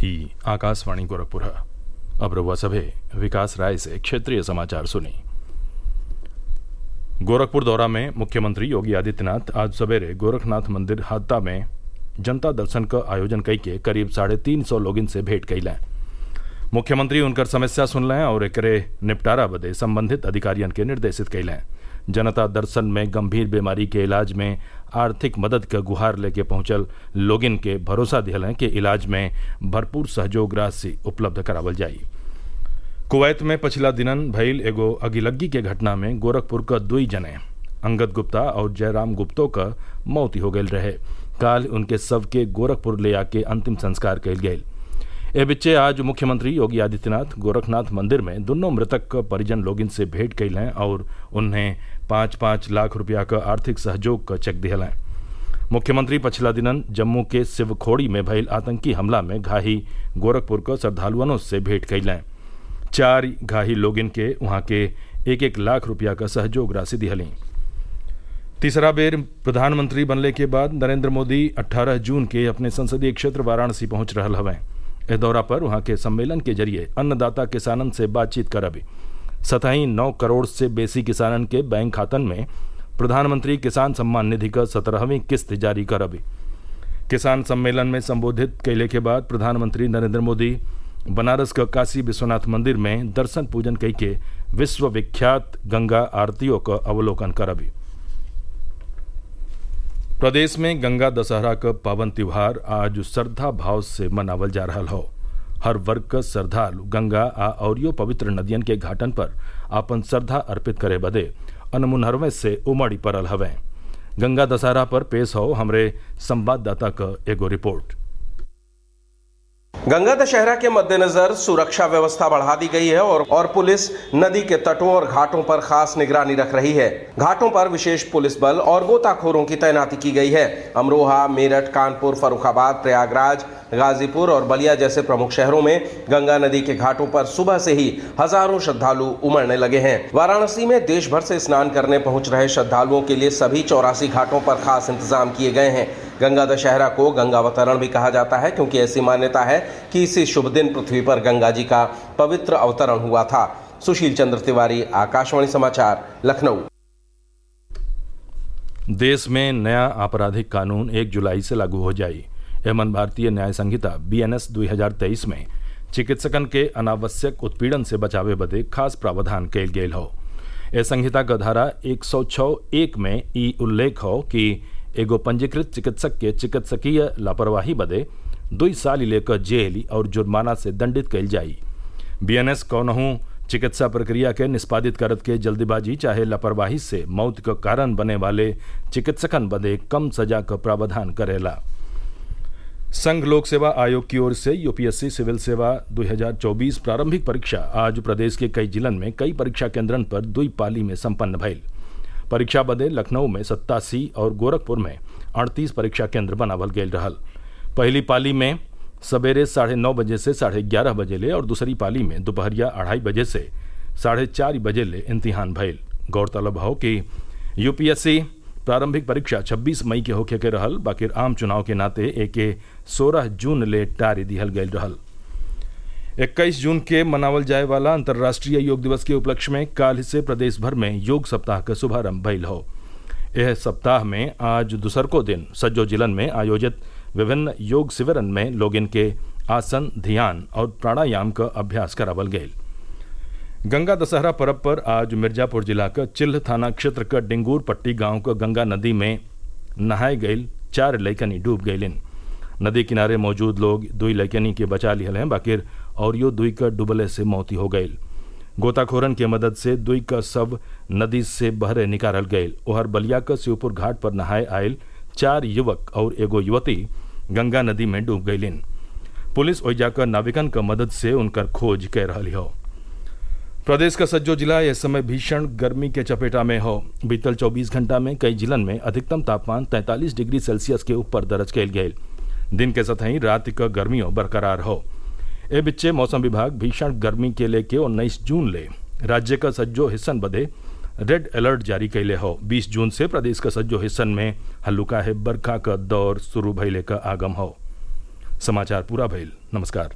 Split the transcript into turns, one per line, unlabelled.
ई आकाशवाणी गोरखपुर। अब रउआ सभे विकास राय से क्षेत्रीय समाचार सुनी। गोरखपुर दौरा में मुख्यमंत्री योगी आदित्यनाथ आज सवेरे गोरखनाथ मंदिर हाता में जनता दर्शन का आयोजन कई के करीब 350 लोगन से भेंट कैलें। मुख्यमंत्री उनकर समस्या सुनलें और एकरे निपटारा बदे संबंधित अधिकारियन के निर्देशित कैलें। जनता दर्शन में गंभीर बीमारी के इलाज में आर्थिक मदद के गुहार लेके पहुंचल लोगिन के भरोसा दिहलें कि इलाज में भरपूर सहयोग राशि उपलब्ध करावल जाई। कुवैत में पिछला दिनन भइल एगो अगिलग्गी के घटना में गोरखपुर का 2 जने अंगद गुप्ता और जयराम गुप्तो का मौत हो गई रहे। काल उनके शव के गोरखपुर ले आके अंतिम संस्कार कैल गये। ए बिच्चे आज मुख्यमंत्री योगी आदित्यनाथ गोरखनाथ मंदिर में दोनों मृतक का परिजन लोगिन से भेंट कैलें और उन्हें 5-5 लाख रुपया का आर्थिक सहयोग का चेक दिहलें। मुख्यमंत्री पिछला दिनन जम्मू के शिवखोड़ी में भइल आतंकी हमला में घाही गोरखपुर का श्रद्धालुअनों से भेंट कैलें। 4 घाही लोगिन के वहां के 1-1 लाख रुपया का सहयोग राशि दिहली। तीसरा बेर प्रधानमंत्री बनने के बाद नरेंद्र मोदी 18 जून के अपने संसदीय क्षेत्र वाराणसी पहुंच रहा हवें। इस दौरा पर वहां के सम्मेलन के जरिए अन्नदाता किसानन से बातचीत करब। 9 करोड़ से बेसी किसानन के बैंक खातन में प्रधानमंत्री किसान सम्मान निधि का 17वीं किस्त जारी करब। किसान सम्मेलन में संबोधित कैले के बाद प्रधानमंत्री नरेंद्र मोदी बनारस का काशी विश्वनाथ मंदिर में दर्शन पूजन कई के विश्व विख्यात गंगा आरतियों का अवलोकन करब। प्रदेश में गंगा दशहरा का पावन त्योहार आज श्रद्धा भाव से मनावल जा रहा हो। हर वर्ग का श्रद्धालु गंगा और पवित्र नदियन के घाटन पर आपन श्रद्धा अर्पित करे बदे अनमुनहरवे से उमड़ी पड़ल हवें। गंगा दशहरा पर पेश हो हमरे संवाददाता का एगो रिपोर्ट।
गंगा दशहरा के मद्देनजर सुरक्षा व्यवस्था बढ़ा दी गई है और पुलिस नदी के तटों और घाटों पर खास निगरानी रख रही है। घाटों पर विशेष पुलिस बल और गोताखोरों की तैनाती की गई है। अमरोहा, मेरठ, कानपुर, फर्रुखाबाद, प्रयागराज, गाजीपुर और बलिया जैसे प्रमुख शहरों में गंगा नदी के घाटों पर सुबह से ही हजारों श्रद्धालु उमड़ने लगे हैं। वाराणसी में देश भर से स्नान करने पहुंच रहे श्रद्धालुओं के लिए सभी 84 घाटों पर खास इंतजाम किए गए हैं। गंगा दशहरा को गंगावतरण भी कहा जाता है क्योंकि ऐसी मान्यता है कि इसी शुभ दिन पृथ्वी पर गंगा जी का पवित्र अवतरण हुआ था। सुशील चंद्र तिवारी, आकाशवाणी समाचार, लखनऊ।
देश में नया आपराधिक कानून 1 जुलाई से लागू हो जाये। एमन भारतीय न्याय संहिता BNS 2023 में चिकित्सकन के अनावश्यक उत्पीड़न से बचावे बदे खास प्रावधान कैल गेल हो। ए संहिता का धारा 106(1) में ई उल्लेख हो कि एगो पंजीकृत चिकित्सक के चिकित्सकीय लापरवाही बदे 2 साल लेकर जेल और जुर्माना से दंडित कैल जाई। BNS कौनहू चिकित्सा प्रक्रिया के निष्पादित करत के जल्दीबाजी चाहे लापरवाही से मौत का कारण बने वाले चिकित्सकन बदे कम सजा का प्रावधान करेला। संघ लोक सेवा आयोग की ओर से UPSC सिविल सेवा 2024 प्रारंभिक परीक्षा आज प्रदेश के कई जिलन में कई परीक्षा केंद्रन पर 2 पाली में संपन्न भइल। परीक्षा बदे लखनऊ में 87 और गोरखपुर में 38 परीक्षा केंद्र बनावल गेल रहल। पहली पाली में सवेरे 9:30 बजे से 11:30 बजे ले और दूसरी पाली में दोपहरिया 2:30 बजे से 4:30 बजे ले इम्तिहान भइल। गौरतलब हो कि UPSC प्रारंभिक परीक्षा 26 मई के होखे के रहल, बाकी आम चुनाव के नाते एके 16 जून ले टारी दिहल गयल रहल। 21 जून के मनावल जाए वाला अंतर्राष्ट्रीय योग दिवस के उपलक्ष्य में काल से प्रदेश भर में योग सप्ताह का शुभारंभ भइल हो। यह सप्ताह में आज दूसरको दिन सज्जो जिलन में आयोजित विभिन्न योग शिविरन में लोगन के आसन, ध्यान और प्राणायाम का अभ्यास करावल गये। गंगा दशहरा पर्व पर आज मिर्जापुर जिला का चिल्ह थाना क्षेत्र का डिंगूर पट्टी गांव का गंगा नदी में नहाए गये 4 लैकनी डूब गयलिन। नदी किनारे मौजूद लोग 2 लैकनी के बचा लिहल हैं, बाकी और 2 का डूबले से मौती हो गई। गोताखोरन की मदद से 2 का शव नदी से बहरे निकालल गये। ओहर बलिया का शिवपुर घाट पर नहाए आयल 4 युवक और एगो युवती गंगा नदी में डूब गयलिन। पुलिस ओइजा का नाविकन का मदद से उनकर खोज कर रही हो। प्रदेश का सज्जो जिला इस समय भीषण गर्मी के चपेटा में हो। बीतल 24 घंटा में कई जिलन में अधिकतम तापमान 43 डिग्री सेल्सियस के ऊपर दर्ज कैल गये। दिन के सतही रात का गर्मियों बरकरार हो। ए बिच्चे मौसम विभाग भीषण गर्मी के लेके 19 जून ले राज्य का सज्जो हिस्सन बदे रेड अलर्ट जारी कैले हो। 20 जून से प्रदेश का सज्जो हिस्सन में हल्लुका है बरखा का दौर शुरू भइले का आगम हो। समाचार पूरा भइल। नमस्कार।